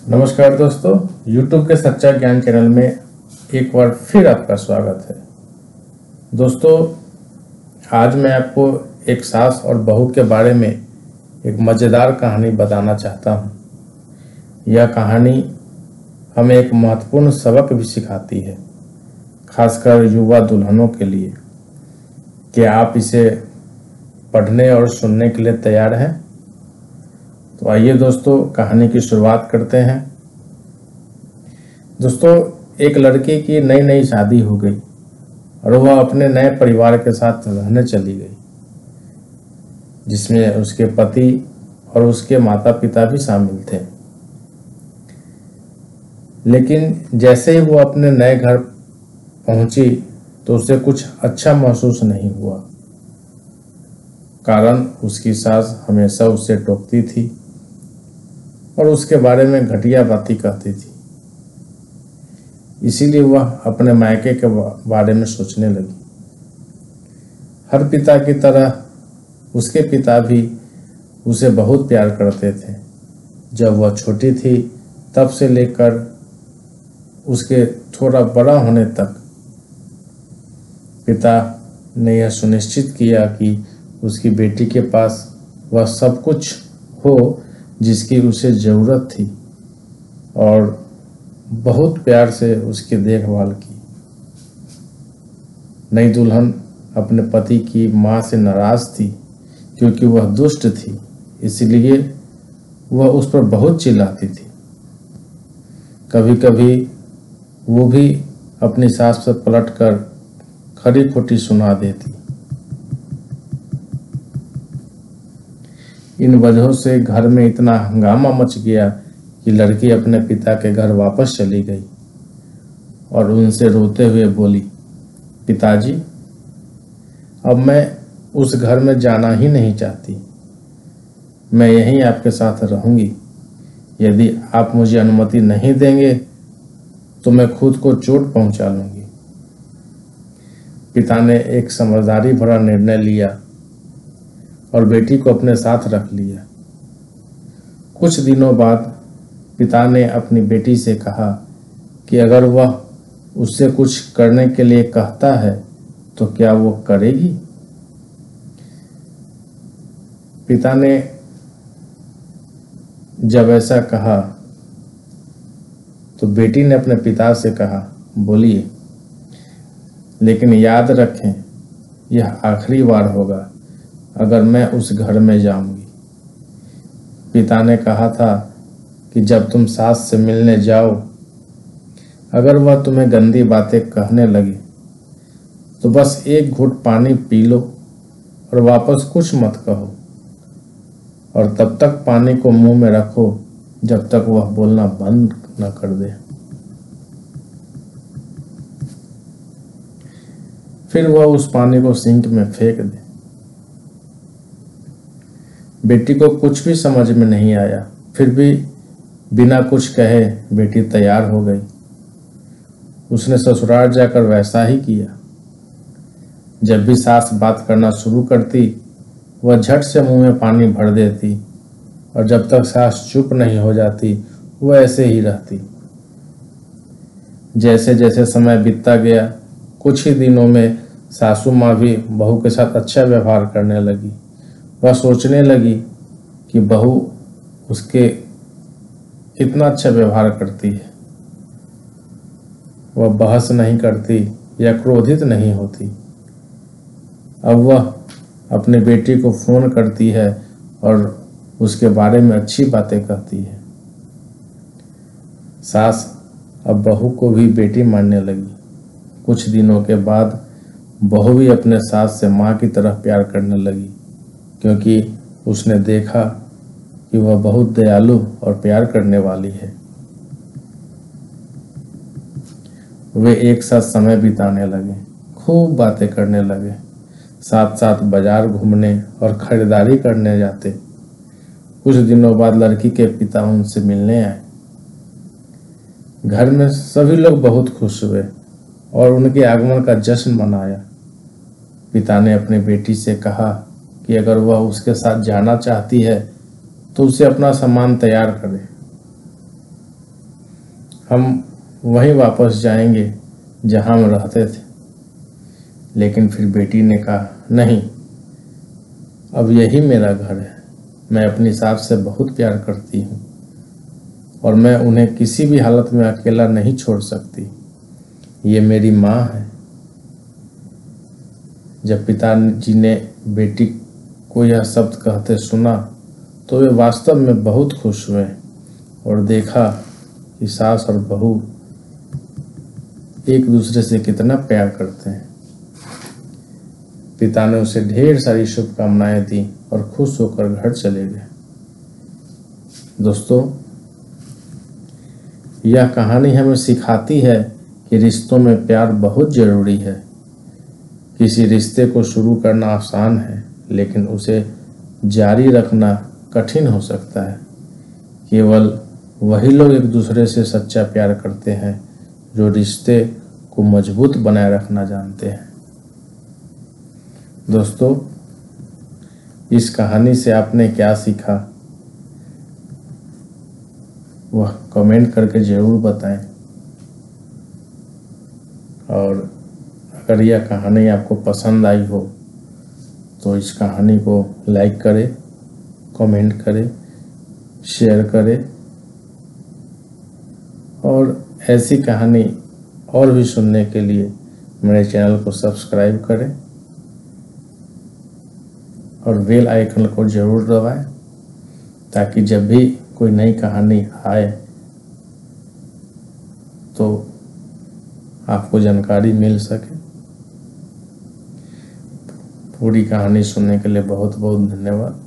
नमस्कार दोस्तों, YouTube के सच्चा ज्ञान चैनल में एक बार फिर आपका स्वागत है। दोस्तों, आज मैं आपको एक सास और बहू के बारे में एक मज़ेदार कहानी बताना चाहता हूँ। यह कहानी हमें एक महत्वपूर्ण सबक भी सिखाती है, खासकर युवा दुल्हनों के लिए। क्या आप इसे पढ़ने और सुनने के लिए तैयार हैं? तो आइए दोस्तों, कहानी की शुरुआत करते हैं। दोस्तों, एक लड़की की नई नई शादी हो गई और वह अपने नए परिवार के साथ रहने चली गई, जिसमें उसके पति और उसके माता पिता भी शामिल थे। लेकिन जैसे ही वो अपने नए घर पहुंची तो उसे कुछ अच्छा महसूस नहीं हुआ, कारण उसकी सास हमेशा उसे टोकती थी और उसके बारे में घटिया बातें कहती थी। इसीलिए वह अपने मायके के बारे में सोचने लगी। हर पिता की तरह उसके पिता भी उसे बहुत प्यार करते थे। जब वह छोटी थी तब से लेकर उसके थोड़ा बड़ा होने तक पिता ने यह सुनिश्चित किया कि उसकी बेटी के पास वह सब कुछ हो जिसकी उसे ज़रूरत थी, और बहुत प्यार से उसकी देखभाल की। नई दुल्हन अपने पति की मां से नाराज थी क्योंकि वह दुष्ट थी, इसलिए वह उस पर बहुत चिल्लाती थी। कभी कभी वो भी अपनी सास से पलटकर खरी खोटी सुना देती। इन वजहों से घर में इतना हंगामा मच गया कि लड़की अपने पिता के घर वापस चली गई और उनसे रोते हुए बोली, पिताजी, अब मैं उस घर में जाना ही नहीं चाहती। मैं यहीं आपके साथ रहूंगी। यदि आप मुझे अनुमति नहीं देंगे तो मैं खुद को चोट पहुंचा लूंगी। पिता ने एक समझदारी भरा निर्णय लिया और बेटी को अपने साथ रख लिया। कुछ दिनों बाद पिता ने अपनी बेटी से कहा कि अगर वह उससे कुछ करने के लिए कहता है तो क्या वो करेगी? पिता ने जब ऐसा कहा तो बेटी ने अपने पिता से कहा, बोलिए, लेकिन याद रखें, यह आखिरी बार होगा अगर मैं उस घर में जाऊंगी। पिता ने कहा था कि जब तुम सास से मिलने जाओ, अगर वह तुम्हें गंदी बातें कहने लगे तो बस एक घूंट पानी पी लो और वापस कुछ मत कहो, और तब तक पानी को मुंह में रखो जब तक वह बोलना बंद न कर दे। फिर वह उस पानी को सिंक में फेंक दे। बेटी को कुछ भी समझ में नहीं आया, फिर भी बिना कुछ कहे बेटी तैयार हो गई। उसने ससुराल जाकर वैसा ही किया। जब भी सास बात करना शुरू करती, वह झट से मुंह में पानी भर देती, और जब तक सास चुप नहीं हो जाती वह ऐसे ही रहती। जैसे जैसे समय बीतता गया, कुछ ही दिनों में सासू माँ भी बहू के साथ अच्छा व्यवहार करने लगी। वह सोचने लगी कि बहू उसके कितना अच्छा व्यवहार करती है। वह बहस नहीं करती या क्रोधित नहीं होती। अब वह अपनी बेटी को फोन करती है और उसके बारे में अच्छी बातें कहती है। सास अब बहू को भी बेटी मानने लगी। कुछ दिनों के बाद बहू भी अपने सास से माँ की तरह प्यार करने लगी, क्योंकि उसने देखा कि वह बहुत दयालु और प्यार करने वाली है। वे एक साथ समय बिताने लगे, खूब बातें करने लगे, साथ साथ बाजार घूमने और खरीदारी करने जाते। कुछ दिनों बाद लड़की के पिता उनसे मिलने आए। घर में सभी लोग बहुत खुश हुए और उनके आगमन का जश्न मनाया। पिता ने अपनी बेटी से कहा कि अगर वह उसके साथ जाना चाहती है तो उसे अपना सामान तैयार करे। हम वहीं वापस जाएंगे जहां हम रहते थे। लेकिन फिर बेटी ने कहा, नहीं, अब यही मेरा घर है। मैं अपनी सास से बहुत प्यार करती हूँ और मैं उन्हें किसी भी हालत में अकेला नहीं छोड़ सकती। ये मेरी माँ है। जब पिताजी ने बेटी को यह शब्द कहते सुना तो वे वास्तव में बहुत खुश हुए और देखा कि सास और बहू एक दूसरे से कितना प्यार करते हैं। पिता ने उसे ढेर सारी शुभकामनाएं दी और खुश होकर घर चले गए। दोस्तों, यह कहानी हमें सिखाती है कि रिश्तों में प्यार बहुत जरूरी है। किसी रिश्ते को शुरू करना आसान है, लेकिन उसे जारी रखना कठिन हो सकता है। केवल वही लोग एक दूसरे से सच्चा प्यार करते हैं जो रिश्ते को मजबूत बनाए रखना जानते हैं। दोस्तों, इस कहानी से आपने क्या सीखा वह कमेंट करके ज़रूर बताएं। और अगर यह कहानी आपको पसंद आई हो तो इस कहानी को लाइक करें, कमेंट करें, शेयर करें और ऐसी कहानी और भी सुनने के लिए मेरे चैनल को सब्सक्राइब करें और बेल आइकन को ज़रूर दबाएं ताकि जब भी कोई नई कहानी आए तो आपको जानकारी मिल सके। पूरी कहानी सुनने के लिए बहुत बहुत धन्यवाद।